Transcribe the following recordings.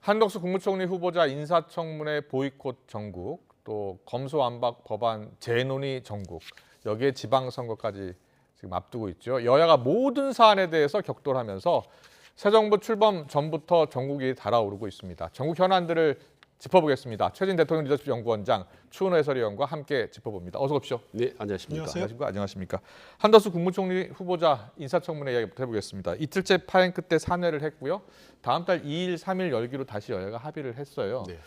한덕수 국무총리 후보자 인사청문회 보이콧 전국, 또 검수완박 법안 재논의 전국, 여기에 지방선거까지 지금 앞두고 있죠. 여야가 모든 사안에 대해서 격돌하면서 새 정부 출범 전부터 전국이 달아오르고 있습니다. 전국 현안들을 짚어보겠습니다. 최진 대통령 리더십 연구원장 추은호 해설위원과 함께 짚어봅니다. 어서 오십시오. 네, 안녕하십니까. 안녕하십니까. 한덕수 국무총리 후보자 인사청문회 이야기부터 해보겠습니다. 이틀째 파행 끝에 산회를 했고요. 다음 달 2일, 3일 열기로 다시 여야가 합의를 했어요. 네.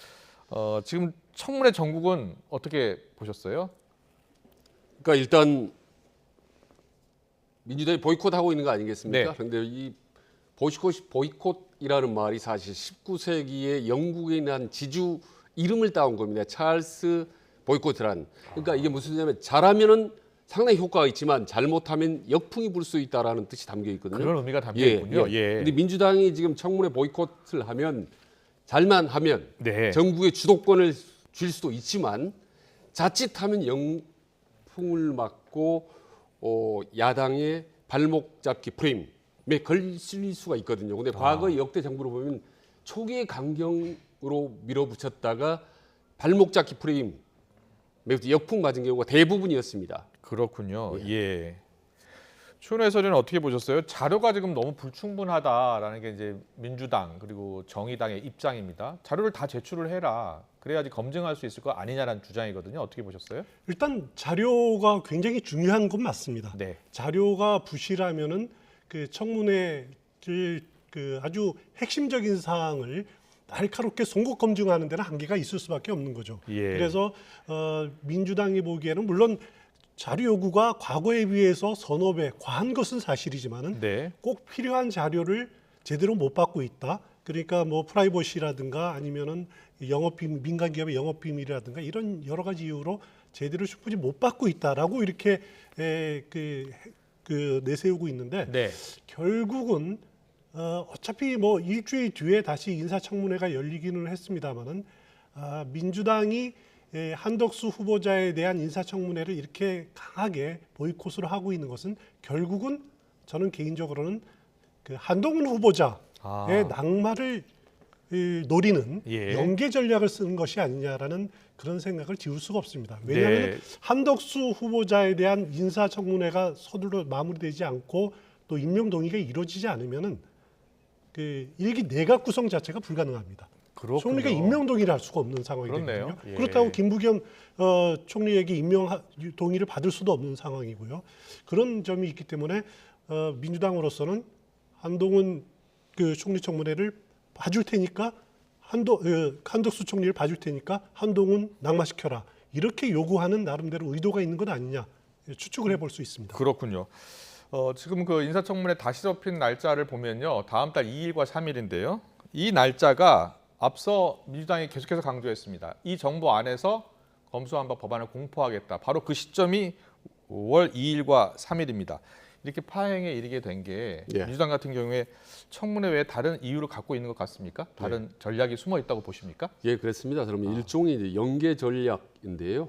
지금 청문회 전국은 어떻게 보셨어요? 그러니까 일단 민주당이 보이콧하고 있는 거 아니겠습니까? 네. 그런데 이 보이콧이라는 말이 사실 19세기에 영국에 있는 지주 이름을 따온 겁니다. 찰스 보이콧이란. 그러니까 이게 무슨 뜻이냐면 잘하면은 상당히 효과가 있지만 잘못하면 역풍이 불 수 있다라는 뜻이 담겨 있거든요. 그런 의미가 담겨 있군요. 예. 근데 민주당이 지금 청문회 보이콧을 하면 잘만 하면 네. 정부의 주도권을 줄 수도 있지만 자칫하면 영풍을 맞고 야당의 발목 잡기 프레임에 걸릴 수가 있거든요. 근데 과거 역대 정부를 보면 초기의 강경으로 밀어붙였다가 발목 잡기 프레임, 역풍 맞은 경우가 대부분이었습니다. 그렇군요. 예. 추은호 해설위원 어떻게 보셨어요? 자료가 지금 너무 불충분하다라는 게 이제 민주당 그리고 정의당의 입장입니다. 자료를 다 제출을 해라. 그래야지 검증할 수 있을 거 아니냐라는 주장이거든요. 어떻게 보셨어요? 일단 자료가 굉장히 중요한 건 맞습니다. 네. 자료가 부실하면은 그 청문회 그 아주 핵심적인 사항을 날카롭게 송곳 검증하는 데는 한계가 있을 수밖에 없는 거죠. 예. 그래서 민주당이 보기에는 물론 자료 요구가 과거에 비해서 서너 배 과한 것은 사실이지만은 네. 꼭 필요한 자료를 제대로 못 받고 있다. 그러니까 뭐 프라이버시라든가 아니면은 영업비밀, 민간 기업의 영업비밀이라든가 이런 여러 가지 이유로 제대로 충분히 못 받고 있다라고 이렇게 내세우고 있는데 네. 결국은 어차피 뭐 일주일 뒤에 다시 인사청문회가 열리기는 했습니다만은 민주당이 한덕수 후보자에 대한 인사청문회를 이렇게 강하게 보이콧을 하고 있는 것은 결국은 저는 개인적으로는 그 한동훈 후보자의 낙마를 노리는 예. 연계 전략을 쓰는 것이 아니냐라는 그런 생각을 지울 수가 없습니다. 왜냐하면 네. 한덕수 후보자에 대한 인사청문회가 서둘러 마무리되지 않고 또 임명 동의가 이루어지지 않으면은 그 일기 내각 구성 자체가 불가능합니다. 그렇군요. 총리가 임명 동의를 할 수가 없는 상황이 그렇네요. 되거든요. 예. 그렇다고 김부겸 총리에게 임명 동의를 받을 수도 없는 상황이고요. 그런 점이 있기 때문에 민주당으로서는 한동훈 그 총리 청문회를 봐줄 테니까 한덕수 총리를 봐줄 테니까 한동훈 낙마시켜라 이렇게 요구하는 나름대로 의도가 있는 것 아니냐 추측을 해볼 수 있습니다. 그렇군요. 지금 그 인사청문회 다시 접힌 날짜를 보면요. 다음 달 2일과 3일인데요. 이 날짜가 앞서 민주당이 계속해서 강조했습니다. 이 정부 안에서 검수완박 법안을 공포하겠다. 바로 그 시점이 5월 2일과 3일입니다. 이렇게 파행에 이르게 된 게 민주당 같은 경우에 청문회 외에 다른 이유를 갖고 있는 것 같습니까? 다른 전략이 숨어 있다고 보십니까? 예, 그렇습니다. 그러면 일종의 이제 연계 전략인데요.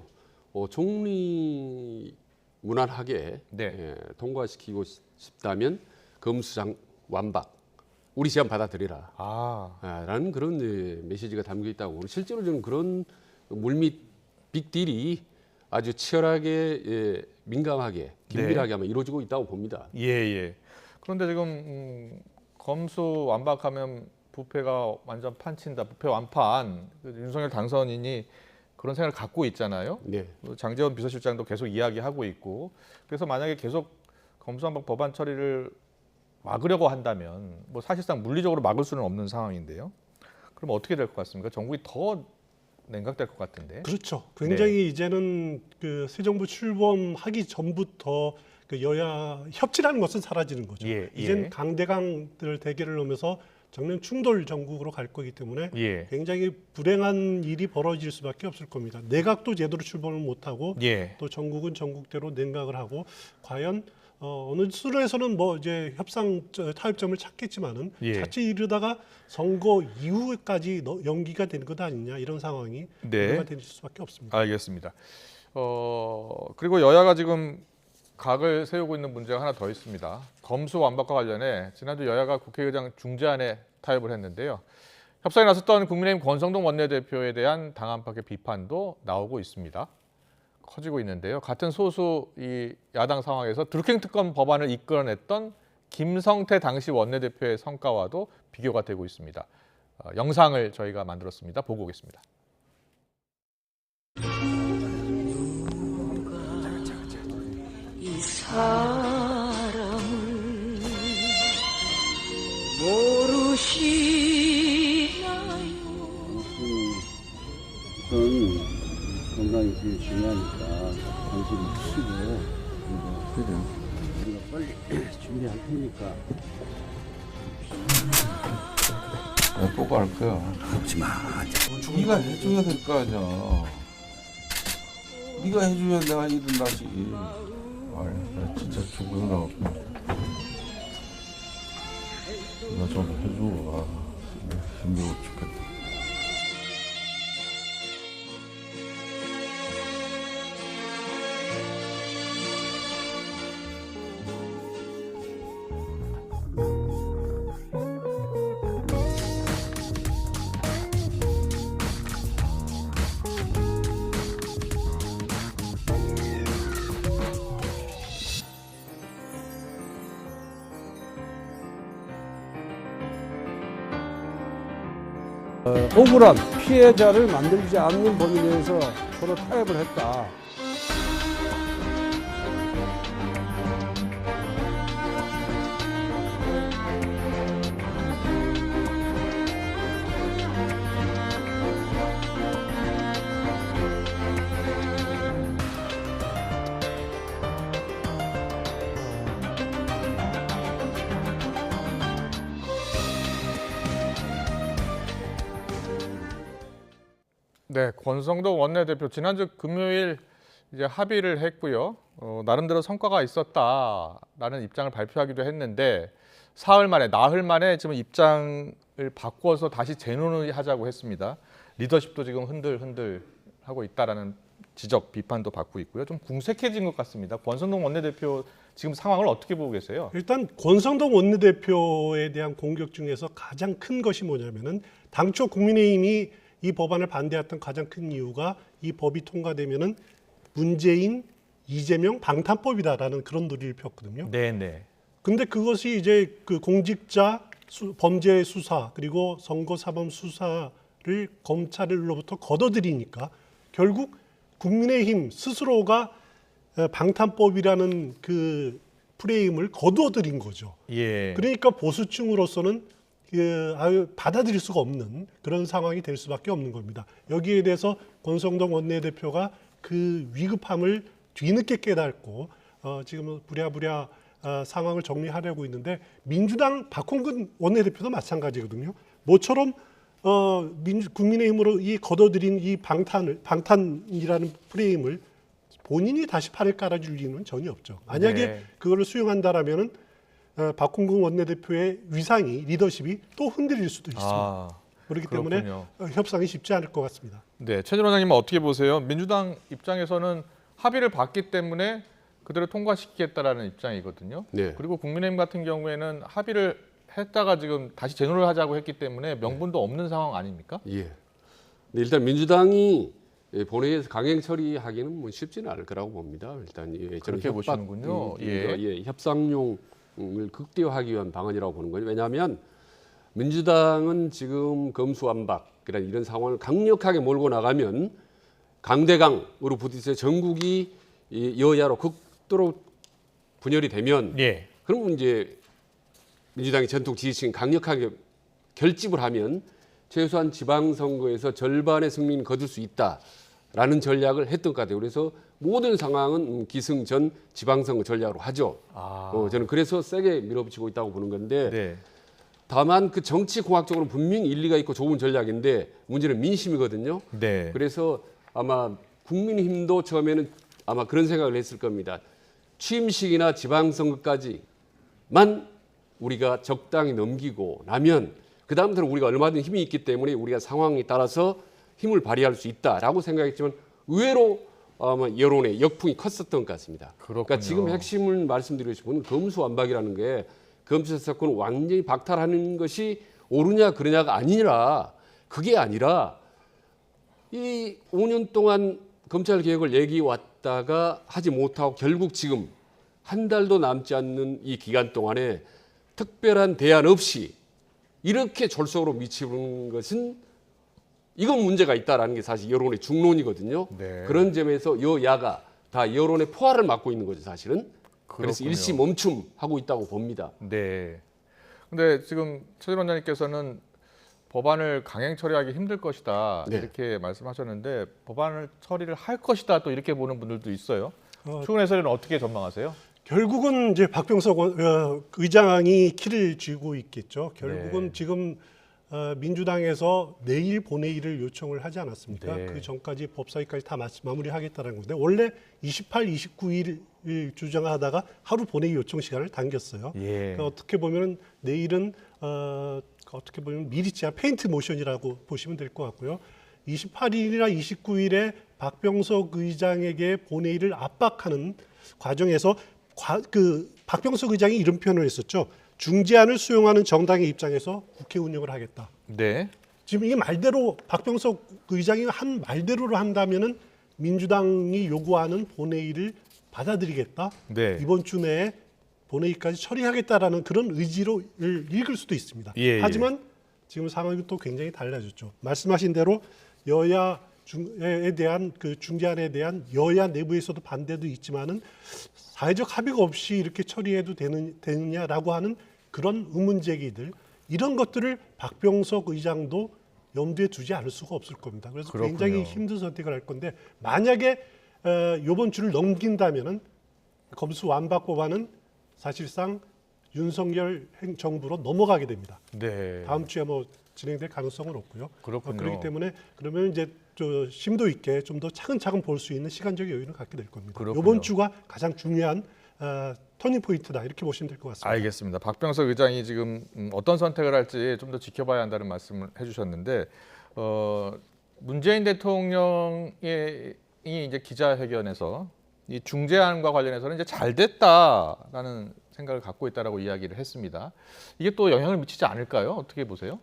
총리 무난하게 통과시키고 싶다면 검수장 완박 우리 제안 받아들여라 라는 그런 메시지가 담겨 있다고. 실제로 저는 그런 물밑 빅딜이 아주 치열하게 민감하게 긴밀하게 아마 이루어지고 있다고 봅니다. 예. 그런데 지금 검수 완박하면 부패가 완전 판친다. 부패 완판. 윤석열 당선인이 그런 생각을 갖고 있잖아요. 네. 장제원 비서실장도 계속 이야기하고 있고. 그래서 만약에 계속 검수완박 법안 처리를 막으려고 한다면 뭐 사실상 물리적으로 막을 수는 없는 상황인데요. 그럼 어떻게 될 것 같습니까? 정국이 더 냉각될 것 같은데. 그렇죠. 굉장히 이제는 그 새 정부 출범하기 전부터 그 여야 협치라는 것은 사라지는 거죠. 이제는 강대강들 대결을 하면서 정면 충돌 전국으로 갈 거기 때문에 굉장히 불행한 일이 벌어질 수밖에 없을 겁니다. 내각도 제대로 출범을 못하고 또 전국은 전국대로 냉각을 하고 과연 어느 수로에서는 뭐 이제 협상 타협점을 찾겠지만은 자칫 이르다가 선거 이후까지 연기가 되는 것 아니냐 이런 상황이 우려가 될 수밖에 없습니다. 알겠습니다. 그리고 여야가 지금 각을 세우고 있는 문제가 하나 더 있습니다. 검수 완박과 관련해 지난주 여야가 국회의장 중재안에 타협을 했는데요. 협상에 나섰던 국민의힘 권성동 원내대표에 대한 당 안팎의 비판도 나오고 있습니다. 커지고 있는데요. 같은 소수 이 야당 상황에서 드루킹 특검 법안을 이끌어냈던 김성태 당시 원내대표의 성과와도 비교가 되고 있습니다. 영상을 저희가 만들었습니다. 보고 오겠습니다. 이 사람을 모르시나요? 우선 건강이 제일 중요하니까 관심 주시고 그래요. 우리가 빨리 준비할 테니까. 보고 할 거야. 그러지 마. 네가 해줘야 될 거 아니야. 네가 해줘야 내가 일어나지. 나 진짜 죽으려고. 나 좀 해줘. 힘들어 죽겠다. 억울한 피해자를 만들지 않는 범위내에서 서로 타협을 했다. 네, 권성동 원내대표 지난주 금요일 이제 합의를 했고요. 나름대로 성과가 있었다라는 입장을 발표하기도 했는데 나흘 만에 지금 입장을 바꿔서 다시 재논의하자고 했습니다. 리더십도 지금 흔들흔들 하고 있다라는 지적, 비판도 받고 있고요. 좀 궁색해진 것 같습니다. 권성동 원내대표 지금 상황을 어떻게 보고 계세요? 일단 권성동 원내대표에 대한 공격 중에서 가장 큰 것이 뭐냐면은 당초 국민의힘이 이 법안을 반대했던 가장 큰 이유가 이 법이 통과되면은 문재인, 이재명 방탄법이다라는 그런 논리를 폈거든요. 네. 근데 그것이 이제 그 공직자 범죄 수사 그리고 선거 사범 수사를 검찰로부터 걷어들이니까 결국 국민의힘 스스로가 방탄법이라는 그 프레임을 거두어들인 거죠. 예. 그러니까 보수층으로서는 받아들일 수가 없는 그런 상황이 될 수밖에 없는 겁니다. 여기에 대해서 권성동 원내대표가 그 위급함을 뒤늦게 깨닫고 지금 부랴부랴 상황을 정리하려고 있는데 민주당 박홍근 원내대표도 마찬가지거든요. 모처럼 국민의힘으로 이 걷어들인 이 방탄이라는 프레임을 본인이 다시 팔을 깔아줄 이유는 전혀 없죠. 만약에 네. 그거를 수용한다라면은 박홍근 원내대표의 위상이 리더십이 또 흔들릴 수도 있습니다. 그렇기 때문에 협상이 쉽지 않을 것 같습니다. 네, 최진호 원장님은 어떻게 보세요? 민주당 입장에서는 합의를 봤기 때문에 그대로 통과시키겠다라는 입장이거든요. 네. 그리고 국민의힘 같은 경우에는 합의를 했다가 지금 다시 재논을 하자고 했기 때문에 명분도 없는 상황 아닙니까? 예. 일단 민주당이 본회의에서 강행 처리하기는 뭐 쉽지는 않을 거라고 봅니다. 일단 그렇게 보시는군요. 협상용을 극대화하기 위한 방안이라고 보는 거죠. 왜냐하면 민주당은 지금 검수완박이라는 이런 상황을 강력하게 몰고 나가면 강대강으로 부딪혀 전국이 여야로 극도로 분열이 되면 그러면 이제 민주당의 전통 지지층이 강력하게 결집을 하면 최소한 지방선거에서 절반의 승리는 거둘 수 있다라는 전략을 했던 것 같아요. 그래서 모든 상황은 기승전 지방선거 전략으로 하죠. 저는 그래서 세게 밀어붙이고 있다고 보는 건데 다만 그 정치공학적으로 분명히 일리가 있고 좋은 전략인데 문제는 민심이거든요. 그래서 아마 국민의힘도 처음에는 아마 그런 생각을 했을 겁니다. 취임식이나 지방선거까지만 우리가 적당히 넘기고 나면 그 다음부터는 우리가 얼마든 힘이 있기 때문에 우리가 상황에 따라서 힘을 발휘할 수 있다라고 생각했지만 의외로 아마 여론의 역풍이 컸었던 것 같습니다. 그러니까 지금 핵심을 말씀드리고 싶은 검수완박이라는 게 검찰 사건을 완전히 박탈하는 것이 옳으냐 그러냐가 아니라 그게 아니라 이 5년 동안 검찰 개혁을 얘기왔다가 하지 못하고 결국 지금 한 달도 남지 않는 이 기간 동안에 특별한 대안 없이 이렇게 졸속으로 미치는 것은 이건 문제가 있다라는 게 사실 여론의 중론이거든요. 네. 그런 점에서 여야가 다 여론의 포화를 맡고 있는 거죠, 사실은. 그래서 그렇군요. 일시 멈춤하고 있다고 봅니다. 네. 근데 지금 최준 원장님께서는 법안을 강행 처리하기 힘들 것이다 네. 이렇게 말씀하셨는데 법안을 처리를 할 것이다 또 이렇게 보는 분들도 있어요. 어, 추은 해설위는 어떻게 전망하세요? 결국은 이제 박병석 의장이 키를 쥐고 있겠죠. 결국은 네. 지금 민주당에서 내일 본회의를 요청을 하지 않았습니까? 네. 그 전까지 법사위까지 다 마무리하겠다는 건데 원래 28, 29일 주장하다가 하루 본회의 요청 시간을 당겼어요. 예. 그러니까 어떻게 보면 내일은 어떻게 보면 미리 제한 페인트 모션이라고 보시면 될 것 같고요. 28일이나 29일에 박병석 의장에게 본회의를 압박하는 과정에서 박병석 의장이 이런 표현을 했었죠. 중재안을 수용하는 정당의 입장에서 국회 운영을 하겠다. 네. 지금 이 말대로 박병석 의장이 한 말대로를 한다면은 민주당이 요구하는 본회의를 받아들이겠다. 네. 이번 주 내에 본회의까지 처리하겠다라는 그런 의지로 읽을 수도 있습니다. 예, 하지만 지금 상황이 또 굉장히 달라졌죠. 말씀하신 대로 여야에 대한 그 중재안에 대한 여야 내부에서도 반대도 있지만은 사회적 합의가 없이 이렇게 처리해도 되느냐라고 하는 그런 의문 제기들 이런 것들을 박병석 의장도 염두에 두지 않을 수가 없을 겁니다. 그래서 그렇군요. 굉장히 힘든 선택을 할 건데 만약에 이번 주를 넘긴다면은 검수완박 법안은 사실상 윤석열 정부로 넘어가게 됩니다. 네. 다음 주에 뭐 진행될 가능성은 없고요. 그렇군요. 그렇기 때문에 그러면 이제 저 심도 있게 좀 더 차근차근 볼 수 있는 시간적 여유를 갖게 될 겁니다. 그렇군요. 이번 주가 가장 중요한 터닝 포인트다 이렇게 보시면 될 것 같습니다. 알겠습니다. 박병석 의장이 지금 어떤 선택을 할지 좀 더 지켜봐야 한다는 말씀을 해주셨는데 문재인 대통령이 이제 기자회견에서 이 중재안과 관련해서는 이제 잘 됐다라는 생각을 갖고 있다라고 이야기를 했습니다. 이게 또 영향을 미치지 않을까요? 어떻게 보세요?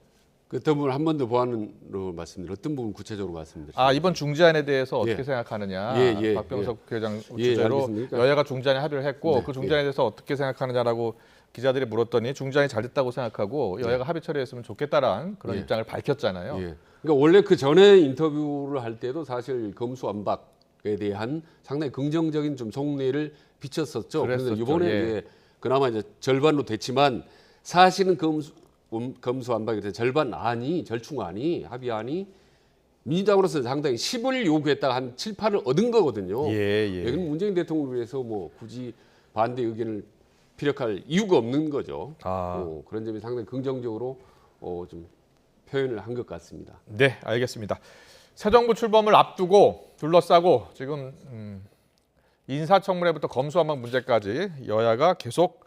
어떤 부분 한 번 더 보완으로 말씀드려 어떤 부분 구체적으로 말씀드리죠. 이번 중재안에 대해서 어떻게 예. 생각하느냐, 예. 박병석 회장 예, 주제로 알겠습니까? 여야가 중재안에 합의를 했고 네, 그 중재안에 대해서 어떻게 생각하느냐라고 기자들이 물었더니 중재안이 잘 됐다고 생각하고 여야가 합의 처리했으면 좋겠다라는 그런 예. 입장을 밝혔잖아요. 예. 그러니까 원래 그 전에 인터뷰를 할 때도 사실 검수완박에 대한 상당히 긍정적인 좀 속내를 비쳤었죠. 그런데 그랬었죠. 이번에 예. 이제 그나마 이제 절반로 됐지만 사실은 검수완박에 대한 절충안이 합의안이 민주당으로서는 상당히 10을 요구했다가 한 7, 8을 얻은 거거든요. 예. 그럼 문재인 대통령을 위해서 뭐 굳이 반대 의견을 피력할 이유가 없는 거죠. 그런 점이 상당히 긍정적으로 좀 표현을 한 것 같습니다. 네, 알겠습니다. 새 정부 출범을 앞두고 둘러싸고 지금 인사청문회부터 검수완박 문제까지 여야가 계속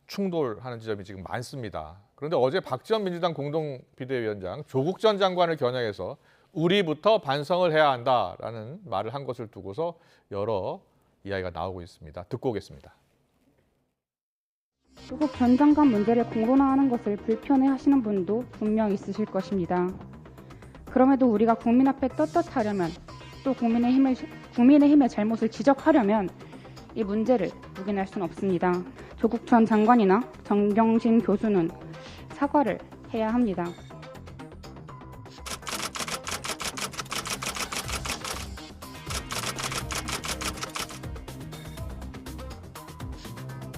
충돌하는 지점이 지금 많습니다. 그런데 어제 박지원 민주당 공동비대위원장 조국 전 장관을 겨냥해서 우리부터 반성을 해야 한다라는 말을 한 것을 두고서 여러 이야기가 나오고 있습니다. 듣고 오겠습니다. 조국 전 장관 문제를 공론화하는 것을 불편해하시는 분도 분명 있으실 것입니다. 그럼에도 우리가 국민 앞에 떳떳하려면 또 국민의힘의 잘못을 지적하려면 이 문제를 묵인할 수는 없습니다. 조국 전 장관이나 정경심 교수는 사과를 해야 합니다.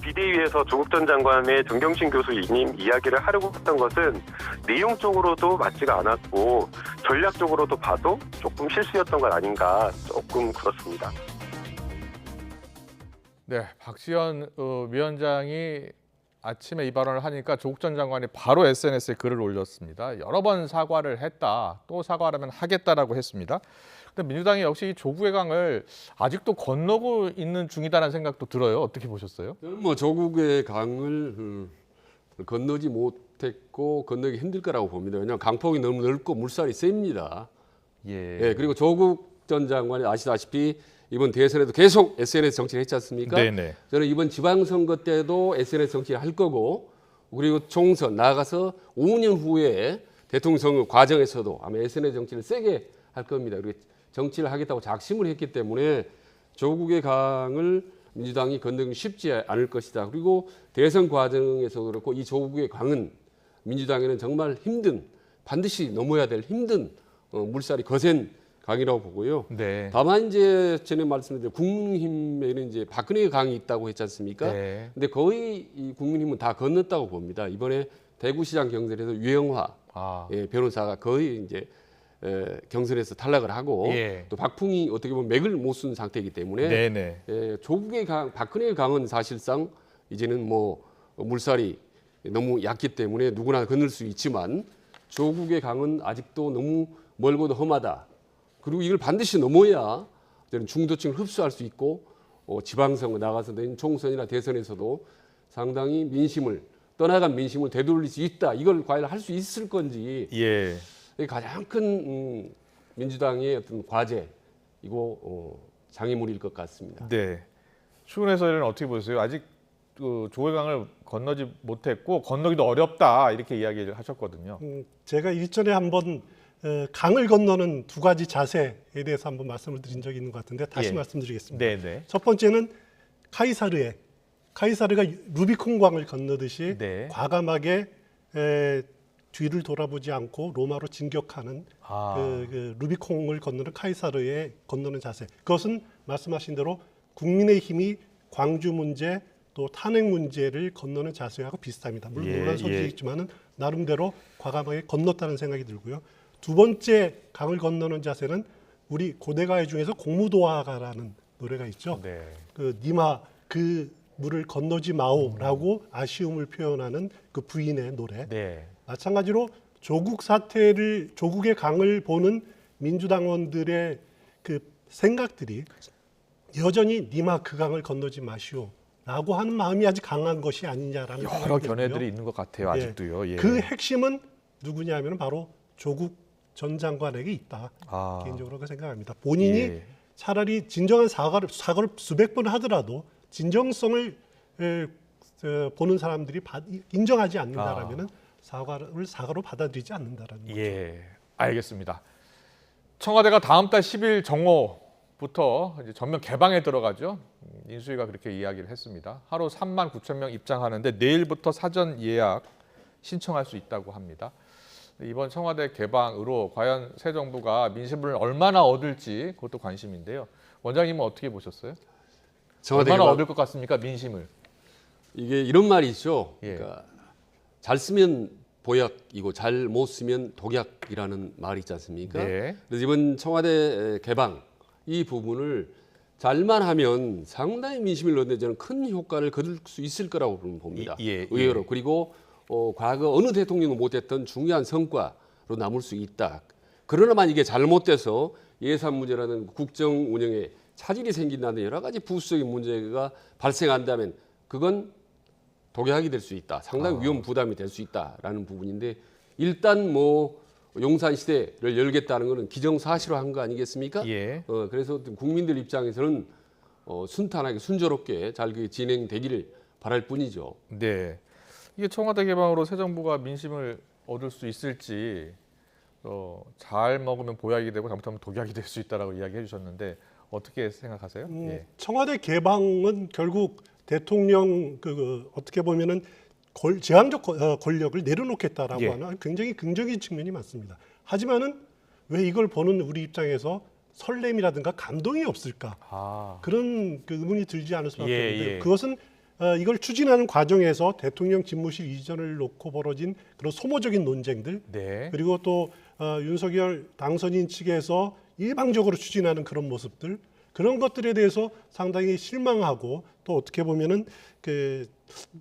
비대위에서 조국 전 장관의 정경심 교수 이님 이야기를 하려고 했던 것은 내용적으로도 맞지가 않았고 전략적으로도 봐도 조금 실수였던 건 아닌가 조금 그렇습니다. 네, 박지원 위원장이 아침에 이 발언을 하니까 조국 전 장관이 바로 SNS에 글을 올렸습니다. 여러 번 사과를 했다. 또 사과하면 하겠다라고 했습니다. 근데 민주당이 역시 이 조국의 강을 아직도 건너고 있는 중이다라는 생각도 들어요. 어떻게 보셨어요? 저는 뭐 조국의 강을 건너지 못했고 건너기 힘들 거라고 봅니다. 왜냐하면 강폭이 너무 넓고 물살이 셉니다. 예. 그리고 조국 전 장관이 아시다시피 이번 대선에도 계속 SNS 정치를 했지 않습니까? 네네. 저는 이번 지방선거 때도 SNS 정치를 할 거고 그리고 총선 나가서 5년 후에 대통령 선거 과정에서도 아마 SNS 정치를 세게 할 겁니다. 그리고 정치를 하겠다고 작심을 했기 때문에 조국의 강을 민주당이 건너기 쉽지 않을 것이다. 그리고 대선 과정에서도 그렇고 이 조국의 강은 민주당에는 정말 반드시 넘어야 될 힘든 물살이 거센 강이라고 보고요. 네. 다만 이제 전에 말씀드린 국민의힘에는 이제 박근혜의 강이 있다고 했지 않습니까? 네. 근데 거의 이 국민의힘은 다 건넜다고 봅니다. 이번에 대구시장 경선에서 유영화 변호사가 거의 이제 경선에서 탈락을 하고 또 박풍이 어떻게 보면 맥을 못 쓴 상태이기 때문에 조국의 강, 박근혜의 강은 사실상 이제는 뭐 물살이 너무 얕기 때문에 누구나 건널 수 있지만 조국의 강은 아직도 너무 멀고도 험하다. 그리고 이걸 반드시 넘어야 저는 중도층을 흡수할 수 있고 지방선거 나가서 낸 총선이나 대선에서도 상당히 떠나간 민심을 되돌릴 수 있다. 이걸 과연 할 수 있을 건지 이게 가장 큰 민주당의 어떤 과제이고 장애물일 것 같습니다. 네. 추은혜 해설위원은 어떻게 보세요? 아직 그 조계강을 건너지 못했고 건너기도 어렵다 이렇게 이야기를 하셨거든요. 제가 일전에 한번 강을 건너는 두 가지 자세에 대해서 한번 말씀을 드린 적이 있는 것 같은데 다시 말씀드리겠습니다. 네네. 첫 번째는 카이사르가 루비콘 강을 건너듯이 과감하게 뒤를 돌아보지 않고 로마로 진격하는 그 루비콘을 건너는 카이사르의 건너는 자세. 그것은 말씀하신 대로 국민의힘이 광주 문제 또 탄핵 문제를 건너는 자세하고 비슷합니다. 물론 논란 소지도 있지만은 나름대로 과감하게 건넜다는 생각이 들고요. 두 번째 강을 건너는 자세는 우리 고대가요 중에서 공무도화가라는 노래가 있죠. 그 니마 그 물을 건너지 마오라고 아쉬움을 표현하는 그 부인의 노래. 마찬가지로 조국의 강을 보는 민주당원들의 그 생각들이 여전히 니마 그 강을 건너지 마시오라고 하는 마음이 아직 강한 것이 아니냐라는 생각이 여러 들고요. 견해들이 있는 것 같아요. 아직도요. 그 핵심은 누구냐면 바로 조국 전 장관에게 있다. 개인적으로 그렇게 생각합니다. 본인이 차라리 진정한 사과를 수백 번 하더라도 진정성을 보는 사람들이 인정하지 않는다라면은 사과로 받아들이지 않는다라는 거죠. 알겠습니다. 청와대가 다음 달 10일 정오부터 이제 전면 개방에 들어가죠. 인수위가 그렇게 이야기를 했습니다. 하루 3만 9천 명 입장하는데 내일부터 사전 예약 신청할 수 있다고 합니다. 이번 청와대 개방으로 과연 새 정부가 민심을 얼마나 얻을지 그것도 관심인데요. 원장님은 어떻게 보셨어요? 얼마나 얻을 것 같습니까? 민심을. 이게 이런 말이 있죠. 그러니까 잘 쓰면 보약이고 잘 못 쓰면 독약이라는 말이 있지 않습니까? 그래서 이번 청와대 개방 이 부분을 잘만 하면 상당히 민심을 얻는 저는 큰 효과를 거둘 수 있을 거라고 봅니다. 의외로. 그리고 과거 어느 대통령도 못했던 중요한 성과로 남을 수 있다. 그러나만 이게 잘못돼서 예산 문제라는 국정 운영에 차질이 생긴다는 여러 가지 부수적인 문제가 발생한다면 그건 독약이 될 수 있다. 상당히 위험 부담이 될 수 있다라는 부분인데 일단 뭐 용산 시대를 열겠다는 것은 기정사실화한 거 아니겠습니까? 그래서 국민들 입장에서는 순탄하게 순조롭게 잘 진행되기를 바랄 뿐이죠. 네. 이게 청와대 개방으로 새 정부가 민심을 얻을 수 있을지 잘 먹으면 보약이 되고 잘못하면 독약이 될 수 있다라고 이야기해 주셨는데 어떻게 생각하세요? 청와대 개방은 결국 대통령 어떻게 보면은 제한적 권력을 내려놓겠다라고 하는 굉장히 긍정적인 측면이 많습니다. 하지만은 왜 이걸 보는 우리 입장에서 설렘이라든가 감동이 없을까? 그런 의문이 들지 않을 수밖에 없는데 그것은 이걸 추진하는 과정에서 대통령 집무실 이전을 놓고 벌어진 그런 소모적인 논쟁들 그리고 또 윤석열 당선인 측에서 일방적으로 추진하는 그런 모습들 그런 것들에 대해서 상당히 실망하고 또 어떻게 보면은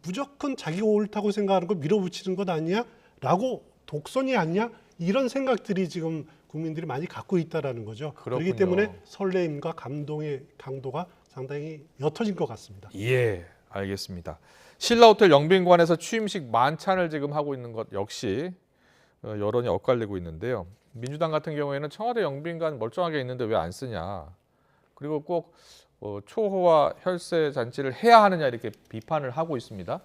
무조건 자기가 옳다고 생각하는 걸 밀어붙이는 것 아니냐라고 독선이 아니냐 이런 생각들이 지금 국민들이 많이 갖고 있다라는 거죠. 그렇기 때문에 설렘과 감동의 강도가 상당히 옅어진 것 같습니다. 알겠습니다. 신라호텔 영빈관에서 취임식 만찬을 지금 하고 있는 것 역시 여론이 엇갈리고 있는데요. 민주당 같은 경우에는 청와대 영빈관 멀쩡하게 있는데 왜 안 쓰냐. 그리고 꼭 초호화 혈세 잔치를 해야 하느냐 이렇게 비판을 하고 있습니다.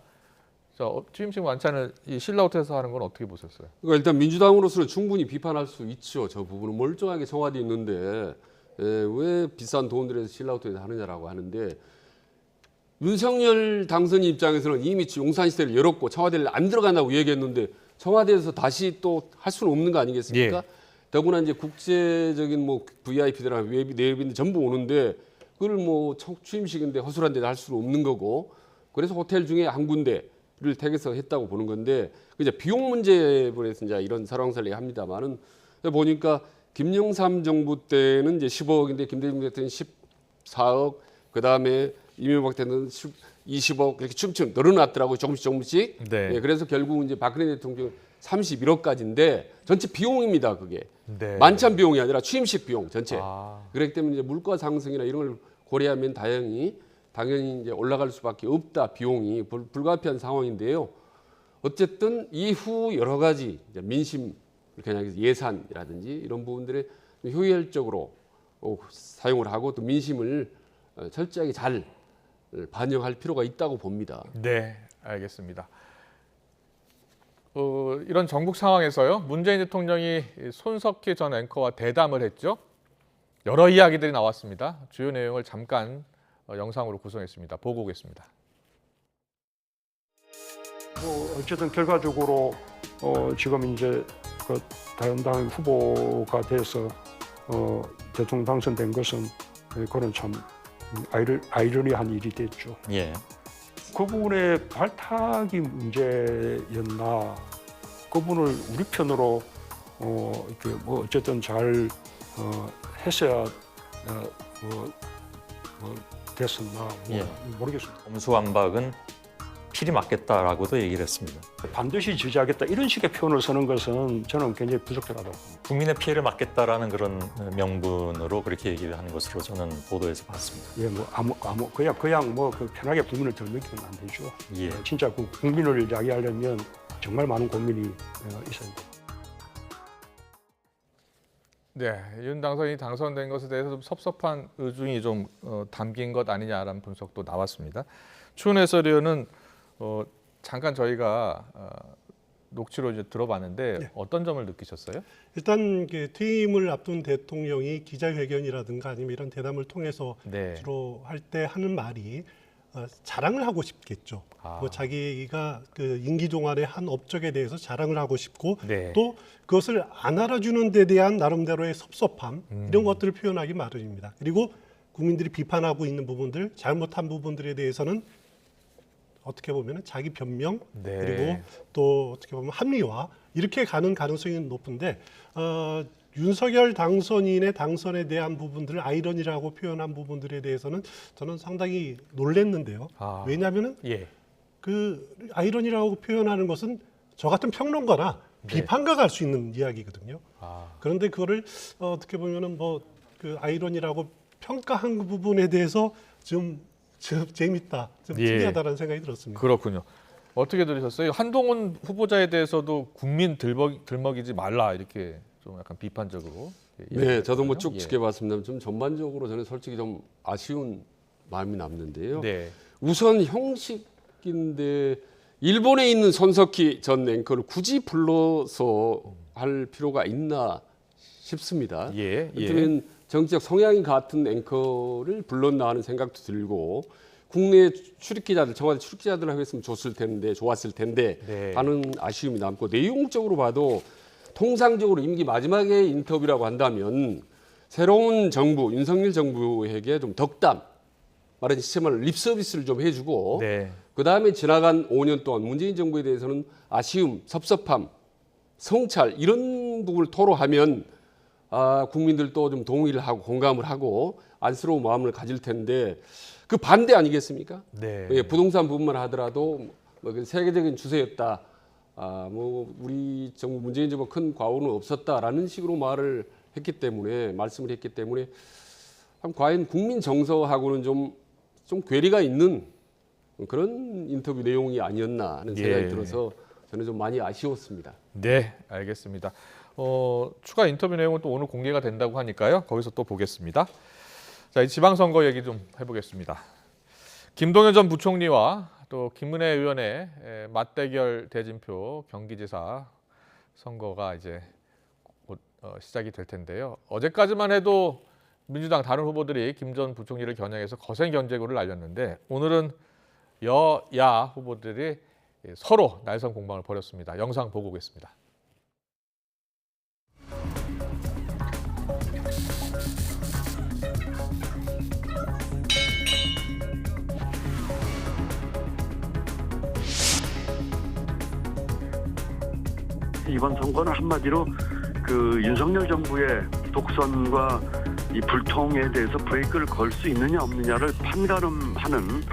취임식 만찬을 이 신라호텔에서 하는 건 어떻게 보셨어요? 그러니까 일단 민주당으로서는 충분히 비판할 수 있죠. 저 부분은 멀쩡하게 청와대에 있는데 왜 비싼 돈 들여서 신라호텔에서 하느냐라고 하는데 윤석열 당선인 입장에서는 이미 용산 시대를 열었고 청와대를 안 들어간다고 얘기했는데 청와대에서 다시 또 할 수는 없는 거 아니겠습니까? 예. 더구나 이제 국제적인 뭐 VIP들이나 내외빈들 전부 오는데 그걸 뭐 취임식인데 허술한 데다 할 수는 없는 거고 그래서 호텔 중에 한 군데를 택해서 했다고 보는 건데 이제 비용 문제에서 이제 이런 설왕설래 합니다만은 보니까 김영삼 정부 때는 이제 15억인데 김대중 때는 14억 그 다음에 이명박 때는 20억 이렇게 춤춤 늘어났더라고요. 조금씩. 네. 예, 그래서 결국 이제 박근혜 대통령 31억까지인데 전체 비용입니다. 그게 네. 만찬 비용이 아니라 취임식 비용 전체. 아. 그렇기 때문에 이제 물가 상승이나 이런 걸 고려하면 당연히 이제 올라갈 수밖에 없다. 비용이 불가피한 상황인데요. 어쨌든 이후 여러 가지 이제 민심 그냥 예산이라든지 이런 부분들에 효율적으로 사용을 하고 또 민심을 철저하게 잘 반영할 필요가 있다고 봅니다. 네, 알겠습니다. 이런 전국 상황에서요. 문재인 대통령이 손석희 전 앵커와 대담을 했죠. 여러 이야기들이 나왔습니다. 주요 내용을 잠깐 영상으로 구성했습니다. 보고 오겠습니다. 어쨌든 결과적으로 지금 이제 그 다른 후보가 돼서 대통령 당선된 것은 그런 참 아이러니한 일이 됐죠. 예. 그분의 발탁이 문제였나? 그분을 우리 편으로 이렇게 뭐 어쨌든 잘 했어야 됐었나? 예. 모르겠습니다. 검수완박은 필히 맞겠다라고도 얘기를 했습니다. 반드시 지지하겠다 이런 식의 표현을 쓰는 것은 저는 굉장히 부적절하다고 봅니다. 국민의 피해를 막겠다라는 그런 명분으로 그렇게 얘기를 하는 것으로 저는 보도에서 봤습니다. 예, 뭐 아무 그냥 뭐 그 편하게 국민을 들먹이면 안 되죠. 예. 진짜 그 국민을 이야기하려면 정말 많은 고민이 있어야 됩니다. 네, 윤 당선인이 당선된 것에 대해서 좀 섭섭한 의중이 좀 담긴 것 아니냐라는 분석도 나왔습니다. 추은 해설위원은 잠깐 저희가 녹취로 이제 들어봤는데 네. 어떤 점을 느끼셨어요? 일단 퇴임을 앞둔 대통령이 기자회견이라든가 아니면 이런 대담을 통해서 네. 주로 할 때 하는 말이 자랑을 하고 싶겠죠. 뭐 자기가 그 임기 동안에 한 업적에 대해서 자랑을 하고 싶고 네. 또 그것을 안 알아주는 데 대한 나름대로의 섭섭함 이런 것들을 표현하기 마련입니다. 그리고 국민들이 비판하고 있는 부분들, 잘못한 부분들에 대해서는 어떻게 보면 자기 변명 네. 그리고 또 어떻게 보면 합리화 이렇게 가는 가능성이 높은데 윤석열 당선인의 당선에 대한 부분들을 아이러니라고 표현한 부분들에 대해서는 저는 상당히 놀랐는데요. 왜냐하면은 예. 그 아이러니라고 표현하는 것은 저 같은 평론가나 비판가가 할 수 있는 이야기거든요. 그런데 그거를 어떻게 보면은 뭐 그 아이러니라고 평가한 그 부분에 대해서 좀 재밌다, 좀 특이하다라는 생각이 들었습니다. 그렇군요. 어떻게 들으셨어요? 한동훈 후보자에 대해서도 국민 들먹이지 말라 이렇게 좀 약간 비판적으로. 네, 저도 뭐 쭉 예. 지켜봤습니다. 좀 전반적으로 저는 솔직히 좀 아쉬운 마음이 남는데요. 네. 우선 형식인데 일본에 있는 손석희 전 앵커를 굳이 불러서 할 필요가 있나 싶습니다. 예. 그렇다면 정치적 성향이 같은 앵커를 불렀나 하는 생각도 들고 국내 출입기자들, 청와대 출입기자들하고 했으면 좋았을 텐데 네. 하는 아쉬움이 남고 내용적으로 봐도 통상적으로 임기 마지막에 인터뷰라고 한다면 새로운 정부, 윤석열 정부에게 좀 덕담, 말하자면 시스템을 립서비스를 좀 해주고 네. 그다음에 지나간 5년 동안 문재인 정부에 대해서는 아쉬움, 섭섭함, 성찰 이런 부분을 토로하면 국민들도 좀 동의를 하고 공감을 하고 안쓰러운 마음을 가질 텐데 그 반대 아니겠습니까? 네. 예, 부동산 부분만 하더라도 뭐 세계적인 추세였다. 뭐 우리 정부 문재인 정부 큰 과오는 없었다라는 식으로 말씀을 했기 때문에 과연 국민 정서하고는 좀 괴리가 있는 그런 인터뷰 내용이 아니었나 하는 생각이 들어서 저는 좀 많이 아쉬웠습니다. 네, 알겠습니다. 추가 인터뷰 내용은 또 오늘 공개가 된다고 하니까요. 거기서 또 보겠습니다. 자, 이 지방선거 얘기 좀 해보겠습니다. 김동연 전 부총리와 또 김은혜 의원의 맞대결 대진표 경기지사 선거가 이제 곧 시작이 될 텐데요. 어제까지만 해도 민주당 다른 후보들이 김 전 부총리를 겨냥해서 거센 견제구를 날렸는데 오늘은 여야 후보들이 서로 날선 공방을 벌였습니다. 영상 보고 오겠습니다. 이번 선거는 한마디로 그 윤석열 정부의 독선과 이 불통에 대해서 브레이크를 걸 수 있느냐 없느냐를 판가름하는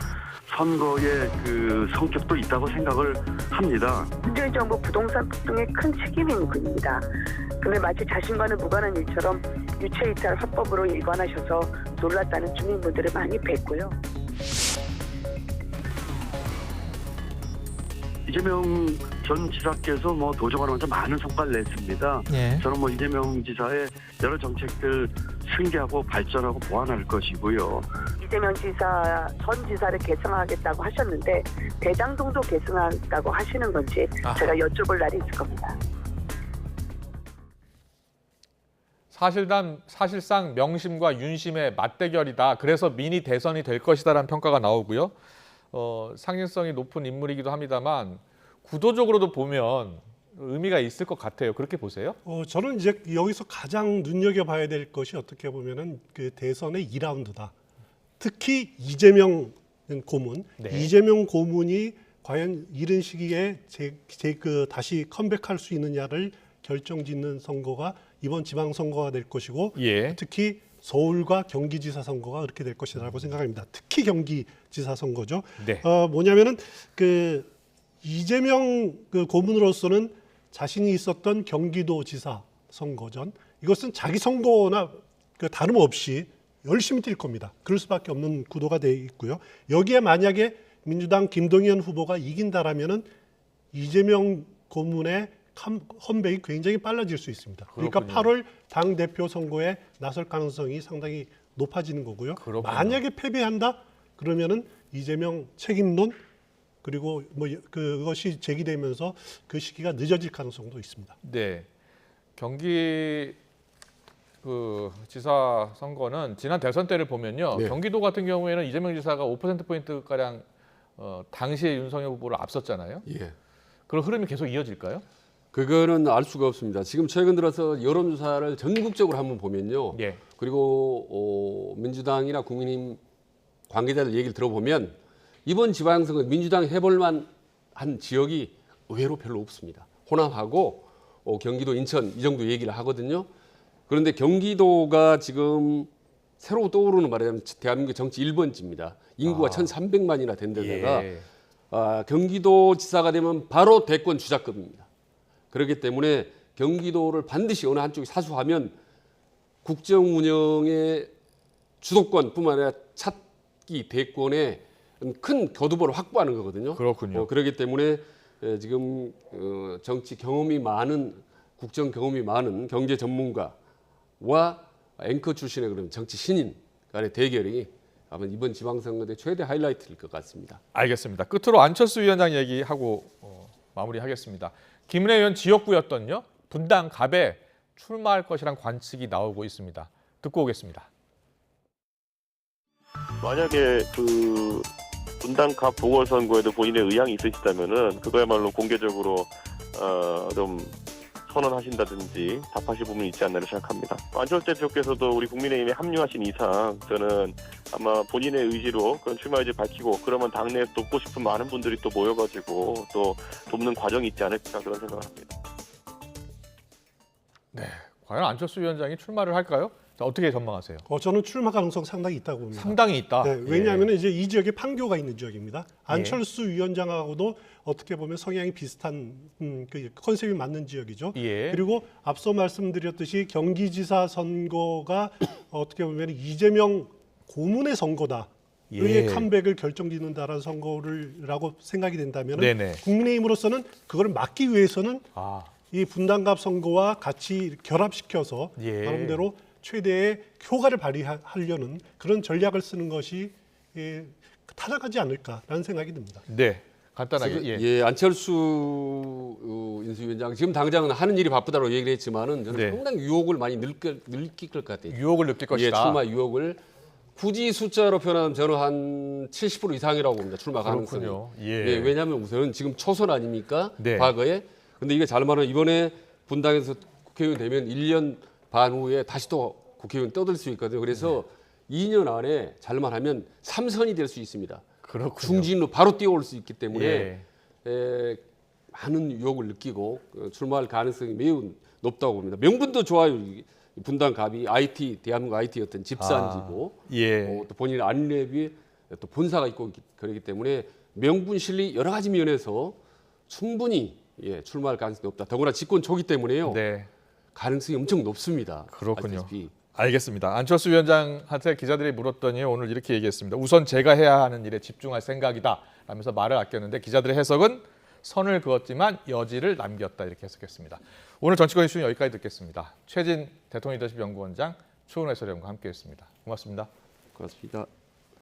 선거의 그 성격도 있다고 생각을 합니다. 문재인 정부 부동산 폭등에 큰 책임이 있는 분입니다. 근데 마치 자신과는 무관한 일처럼 유체이탈 화법으로 일관하셔서 놀랐다는 주민분들을 많이 뵀고요. 이재명 전 지사께서 뭐 도정하면서 많은 성과를 냈습니다. 예. 저는 뭐 이재명 지사의 여러 정책들 승계하고 발전하고 보완할 것이고요. 이재명 지사 전 지사를 계승하겠다고 하셨는데 대장동도 계승하겠다고 하시는 건지 제가 여쭤볼 날이 있을 겁니다. 사실상 명심과 윤심의 맞대결이다. 그래서 미니 대선이 될 것이다라는 평가가 나오고요. 상징성이 높은 인물이기도 합니다만 구도적으로도 보면 의미가 있을 것 같아요. 그렇게 보세요? 저는 이제 여기서 가장 눈여겨봐야 될 것이 어떻게 보면은 그 대선의 2라운드다. 특히 이재명 고문, 네. 이재명 고문이 과연 이른 시기에 다시 컴백할 수 있느냐를 결정짓는 선거가 이번 지방선거가 될 것이고 예. 특히 서울과 경기지사 선거가 그렇게 될 것이라고 생각합니다. 특히 경기지사 선거죠. 네. 뭐냐면은 그 이재명 그 고문으로서는 자신이 있었던 경기도지사 선거전 이것은 자기 선거나 그 다름없이 열심히 뛸 겁니다. 그럴 수밖에 없는 구도가 돼 있고요. 여기에 만약에 민주당 김동연 후보가 이긴다라면은 이재명 고문의 컴백이 굉장히 빨라질 수 있습니다. 그러니까 그렇군요. 8월 당 대표 선거에 나설 가능성이 상당히 높아지는 거고요. 그렇군요. 만약에 패배한다 그러면은 이재명 책임론 그리고 뭐 그것이 제기되면서 그 시기가 늦어질 가능성도 있습니다. 네. 경기 그 지사 선거는 지난 대선 때를 보면요. 네. 경기도 같은 경우에는 이재명 지사가 5%포인트 가량 당시에 윤석열 후보를 앞섰잖아요. 예. 그런 흐름이 계속 이어질까요? 그거는 알 수가 없습니다. 지금 최근 들어서 여론조사를 전국적으로 한번 보면요. 예. 그리고 민주당이나 국민의힘 관계자들 얘기를 들어보면 이번 지방선거 민주당 해볼만 한 지역이 의외로 별로 없습니다. 호남하고 경기도, 인천 이 정도 얘기를 하거든요. 그런데 경기도가 지금 새로 떠오르는 말이자면 대한민국 정치 1번지입니다. 인구가 1,300만이나 된 데다가 예. 경기도지사가 되면 바로 대권 주자급입니다. 그렇기 때문에 경기도를 반드시 어느 한쪽이 사수하면 국정 운영의 주도권뿐만 아니라 차기 대권에 큰 교두보를 확보하는 거거든요. 그렇군요. 그렇기 때문에 지금 정치 경험이 많은 국정 경험이 많은 경제 전문가와 앵커 출신의 그런 정치 신인 간의 대결이 아마 이번 지방선거 때 최대 하이라이트일 것 같습니다. 알겠습니다. 끝으로 안철수 위원장 얘기하고 마무리하겠습니다. 김은혜 의원 지역구였던요. 분당 갑에 출마할 것이란 관측이 나오고 있습니다. 듣고 오겠습니다. 만약에 그 분당갑 보궐선거에도 본인의 의향이 있으시다면은 그거야말로 공개적으로 좀 선언하신다든지 답하실 부분이 있지 않나 생각합니다. 안철수 대표께서도 우리 국민의힘에 합류하신 이상 저는 아마 본인의 의지로 그런 출마 의지 밝히고 그러면 당내에 돕고 싶은 많은 분들이 또 모여가지고 또 돕는 과정이 있지 않을까 그런 생각을 합니다. 네, 과연 안철수 위원장이 출마를 할까요? 자, 어떻게 전망하세요? 저는 출마 가능성 상당히 있다고 봅니다. 상당히 있다. 네, 왜냐하면 이제 이 지역에 판교가 있는 지역입니다. 안철수 위원장하고도 어떻게 보면 성향이 비슷한 그 컨셉이 맞는 지역이죠. 예. 그리고 앞서 말씀드렸듯이 경기지사 선거가 어떻게 보면 이재명 고문의 선거다. 의의 컴백을 결정짓는다라는 선거라고 생각이 된다면 국민의힘으로서는 그걸 막기 위해서는 이 분당갑 선거와 같이 결합시켜서 나름대로 최대의 효과를 발휘하려는 그런 전략을 쓰는 것이 타락하지 않을까라는 생각이 듭니다. 네, 간단하게. 예, 안철수 인수위원장 지금 당장은 하는 일이 바쁘다고 얘기를 했지만은 저는 네. 상당히 유혹을 많이 느낄 것 같아요. 유혹을 느낄 것이다. 예, 출마 유혹을 굳이 숫자로 표현하면 저는 한 70% 이상이라고 봅니다. 출마 가능성이. 그렇군요. 예, 왜냐하면 우선은 지금 초선 아닙니까? 네. 과거에. 근데 이게 잘 말하면 이번에 분당에서 국회의원 되면 1년 반 후에 다시 또 국회의원 떠들 수 있거든요. 그래서 2년 안에 잘만 하면 3선이 될 수 있습니다. 그렇군요. 중진으로 바로 뛰어올 수 있기 때문에 예. 많은 유혹을 느끼고 출마할 가능성이 매우 높다고 봅니다. 명분도 좋아요. 이 분당 갑이 IT 대한민국 IT였던 집산지고 예. 또 본인의 안랩이 또 본사가 있고 그렇기 때문에 명분 실리 여러 가지 면에서 충분히 출마할 가능성이 높다. 더구나 집권 초기 때문에요. 네. 가능성이 엄청 높습니다. 그렇군요. 알다시피. 알겠습니다. 안철수 위원장한테 기자들이 물었더니 오늘 이렇게 얘기했습니다. 우선 제가 해야 하는 일에 집중할 생각이다 라면서 말을 아꼈는데 기자들의 해석은 선을 그었지만 여지를 남겼다 이렇게 해석했습니다. 오늘 정치권 이슈는 여기까지 듣겠습니다. 최진 대통령 리더십 연구원장, 추은호 해설위원과 함께했습니다. 고맙습니다. 고맙습니다.